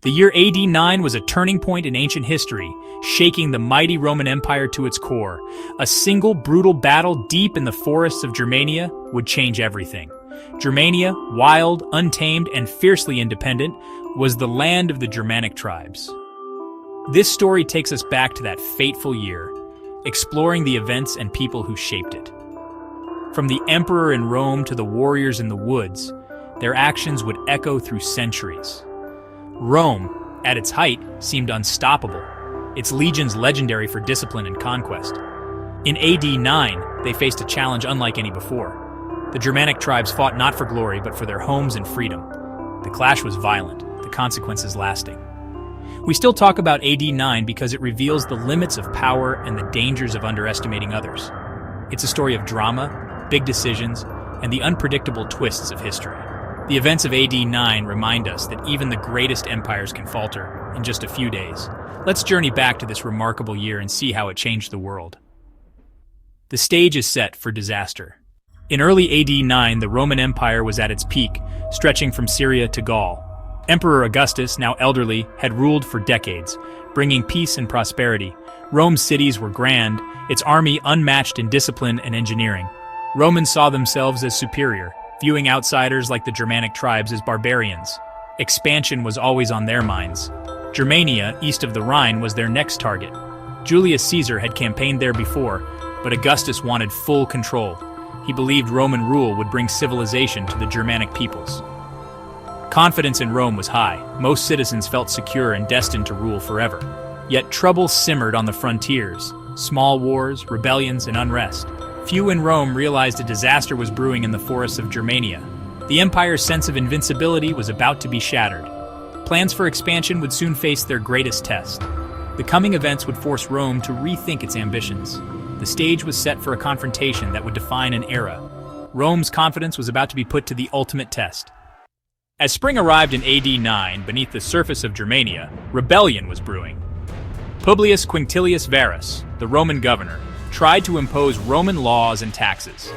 The year AD 9 was a turning point in ancient history, shaking the mighty Roman Empire to its core. A single brutal battle deep in the forests of Germania would change everything. Germania, wild, untamed, and fiercely independent, was the land of the Germanic tribes. This story takes us back to that fateful year, exploring the events and people who shaped it. From the emperor in Rome to the warriors in the woods, their actions would echo through centuries. Rome, at its height, seemed unstoppable, its legions legendary for discipline and conquest. In AD 9, they faced a challenge unlike any before. The Germanic tribes fought not for glory, but for their homes and freedom. The clash was violent, the consequences lasting. We still talk about AD 9 because it reveals the limits of power and the dangers of underestimating others. It's a story of drama, big decisions, and the unpredictable twists of history. The events of AD 9 remind us that even the greatest empires can falter in just a few days. Let's journey back to this remarkable year and see how it changed the world. The stage is set for disaster. In early AD 9, the Roman Empire was at its peak, stretching from Syria to Gaul. Emperor Augustus, now elderly, had ruled for decades, bringing peace and prosperity. Rome's cities were grand, its army unmatched in discipline and engineering. Romans saw themselves as superior, viewing outsiders like the Germanic tribes as barbarians. Expansion was always on their minds. Germania, east of the Rhine, was their next target. Julius Caesar had campaigned there before, but Augustus wanted full control. He believed Roman rule would bring civilization to the Germanic peoples. Confidence in Rome was high. Most citizens felt secure and destined to rule forever. Yet trouble simmered on the frontiers. Small wars, rebellions, and unrest. Few in Rome realized a disaster was brewing in the forests of Germania. The empire's sense of invincibility was about to be shattered. Plans for expansion would soon face their greatest test. The coming events would force Rome to rethink its ambitions. The stage was set for a confrontation that would define an era. Rome's confidence was about to be put to the ultimate test. As spring arrived in AD 9, beneath the surface of Germania, rebellion was brewing. Publius Quinctilius Varus, the Roman governor, tried to impose Roman laws and taxes.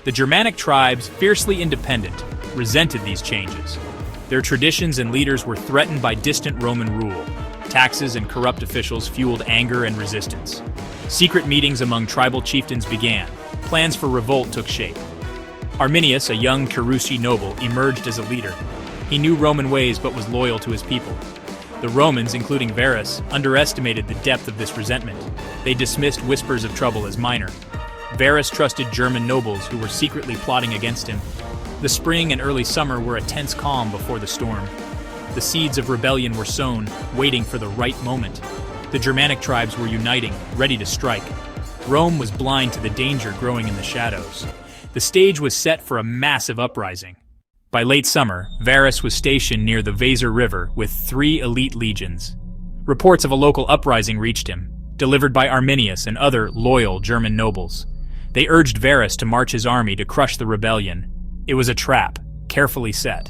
The Germanic tribes, fiercely independent, resented these changes. Their traditions and leaders were threatened by distant Roman rule. Taxes and corrupt officials fueled anger and resistance. Secret meetings among tribal chieftains began. Plans for revolt took shape. Arminius, a young Cherusci noble, emerged as a leader. He knew Roman ways but was loyal to his people. The Romans, including Varus, underestimated the depth of this resentment. They dismissed whispers of trouble as minor. Varus trusted German nobles who were secretly plotting against him. The spring and early summer were a tense calm before the storm. The seeds of rebellion were sown, waiting for the right moment. The Germanic tribes were uniting, ready to strike. Rome was blind to the danger growing in the shadows. The stage was set for a massive uprising. By late summer, Varus was stationed near the Weser River with 3 elite legions. Reports of a local uprising reached him, delivered by Arminius and other loyal German nobles. They urged Varus to march his army to crush the rebellion. It was a trap, carefully set.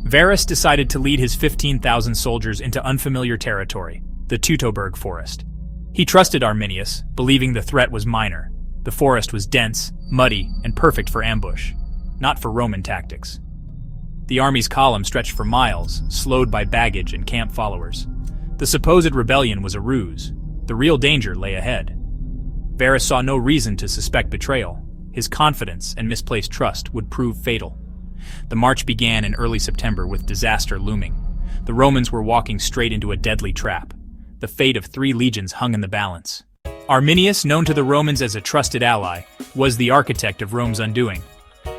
Varus decided to lead his 15,000 soldiers into unfamiliar territory, the Teutoburg forest. He trusted Arminius, believing the threat was minor. The forest was dense, muddy, and perfect for ambush, not for Roman tactics. The army's column stretched for miles, slowed by baggage and camp followers. The supposed rebellion was a ruse. The real danger lay ahead. Varus saw no reason to suspect betrayal. His confidence and misplaced trust would prove fatal. The march began in early September with disaster looming. The Romans were walking straight into a deadly trap. The fate of 3 legions hung in the balance. Arminius, known to the Romans as a trusted ally, was the architect of Rome's undoing.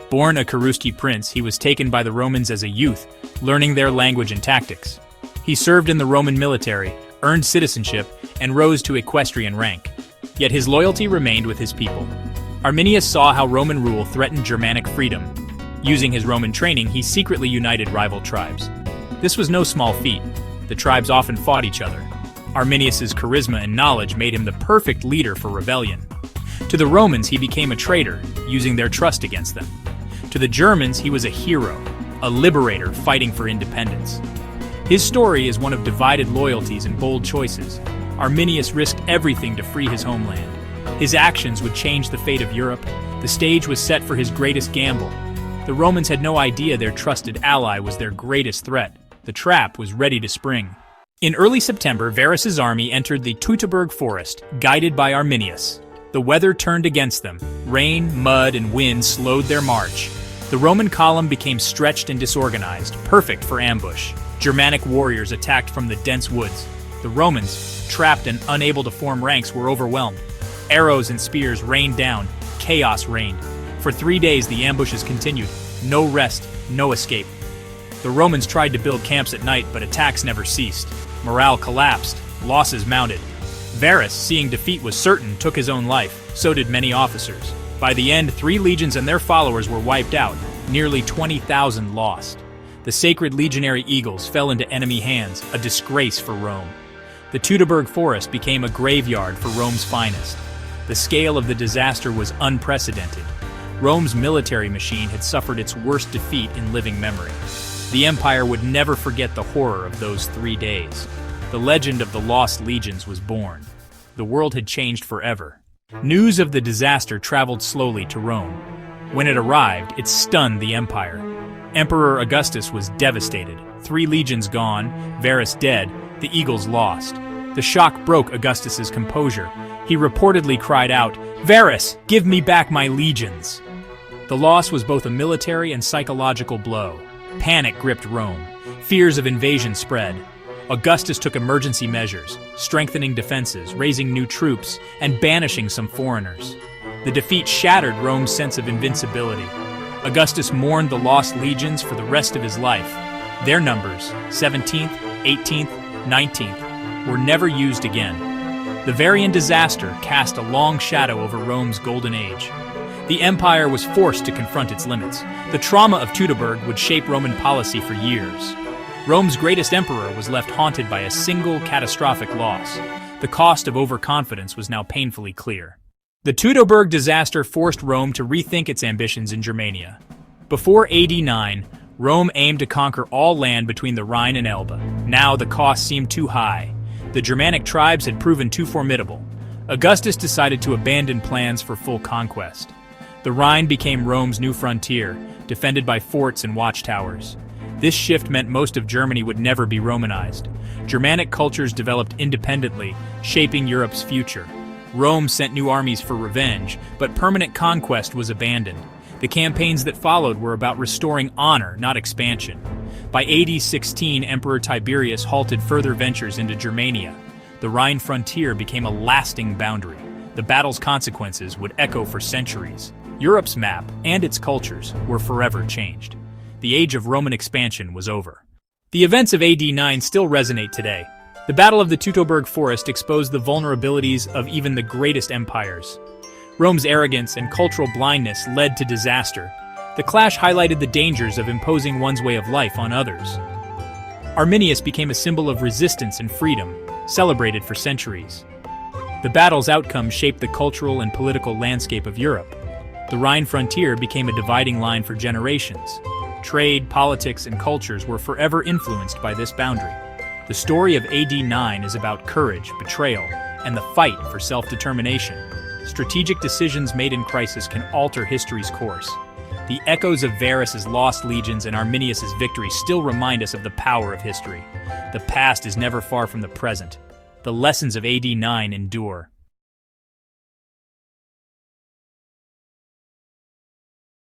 Born a Cherusci prince, he was taken by the Romans as a youth, learning their language and tactics. He served in the Roman military, earned citizenship, and rose to equestrian rank. Yet his loyalty remained with his people. Arminius saw how Roman rule threatened Germanic freedom. Using his Roman training, he secretly united rival tribes. This was no small feat. The tribes often fought each other. Arminius's charisma and knowledge made him the perfect leader for rebellion. To the Romans, he became a traitor, using their trust against them. To the Germans, he was a hero, a liberator fighting for independence. His story is one of divided loyalties and bold choices. Arminius risked everything to free his homeland. His actions would change the fate of Europe. The stage was set for his greatest gamble. The Romans had no idea their trusted ally was their greatest threat. The trap was ready to spring. In early September, Varus's army entered the Teutoburg forest, guided by Arminius. The weather turned against them. Rain, mud, and wind slowed their march. The Roman column became stretched and disorganized, perfect for ambush. Germanic warriors attacked from the dense woods. The Romans, trapped and unable to form ranks, were overwhelmed. Arrows and spears rained down. Chaos reigned. For 3 days, the ambushes continued. No rest, no escape. The Romans tried to build camps at night, but attacks never ceased. Morale collapsed. Losses mounted. Varus, seeing defeat was certain, took his own life. So did many officers. By the end, 3 legions and their followers were wiped out. Nearly 20,000 lost. The sacred legionary eagles fell into enemy hands, a disgrace for Rome. The Teutoburg forest became a graveyard for Rome's finest. The scale of the disaster was unprecedented. Rome's military machine had suffered its worst defeat in living memory. The empire would never forget the horror of those 3 days. The legend of the lost legions was born. The world had changed forever. News of the disaster traveled slowly to Rome. When it arrived, it stunned the empire. Emperor Augustus was devastated. 3 legions gone, Varus dead, the eagles lost. The shock broke Augustus's composure. He reportedly cried out, "Varus, give me back my legions!" The loss was both a military and psychological blow. Panic gripped Rome. Fears of invasion spread. Augustus took emergency measures, strengthening defenses, raising new troops, and banishing some foreigners. The defeat shattered Rome's sense of invincibility. Augustus mourned the lost legions for the rest of his life. Their numbers, 17th, 18th, 19th, were never used again. The Varian disaster cast a long shadow over Rome's golden age. The empire was forced to confront its limits. The trauma of Teutoburg would shape Roman policy for years. Rome's greatest emperor was left haunted by a single catastrophic loss. The cost of overconfidence was now painfully clear. The Teutoburg disaster forced Rome to rethink its ambitions in Germania. Before AD 9, Rome aimed to conquer all land between the Rhine and Elbe. Now the cost seemed too high. The Germanic tribes had proven too formidable. Augustus decided to abandon plans for full conquest. The Rhine became Rome's new frontier, defended by forts and watchtowers. This shift meant most of Germany would never be Romanized. Germanic cultures developed independently, shaping Europe's future. Rome sent new armies for revenge, but permanent conquest was abandoned. The campaigns that followed were about restoring honor, not expansion. By AD 16, Emperor Tiberius halted further ventures into Germania. The Rhine frontier became a lasting boundary. The battle's consequences would echo for centuries. Europe's map, and its cultures, were forever changed. The age of Roman expansion was over. The events of AD 9 still resonate today. The Battle of the Teutoburg Forest exposed the vulnerabilities of even the greatest empires. Rome's arrogance and cultural blindness led to disaster. The clash highlighted the dangers of imposing one's way of life on others. Arminius became a symbol of resistance and freedom, celebrated for centuries. The battle's outcome shaped the cultural and political landscape of Europe. The Rhine frontier became a dividing line for generations. Trade, politics, and cultures were forever influenced by this boundary. The story of AD 9 is about courage, betrayal, and the fight for self-determination. Strategic decisions made in crisis can alter history's course. The echoes of Varus's lost legions and Arminius's victory still remind us of the power of history. The past is never far from the present. The lessons of AD 9 endure.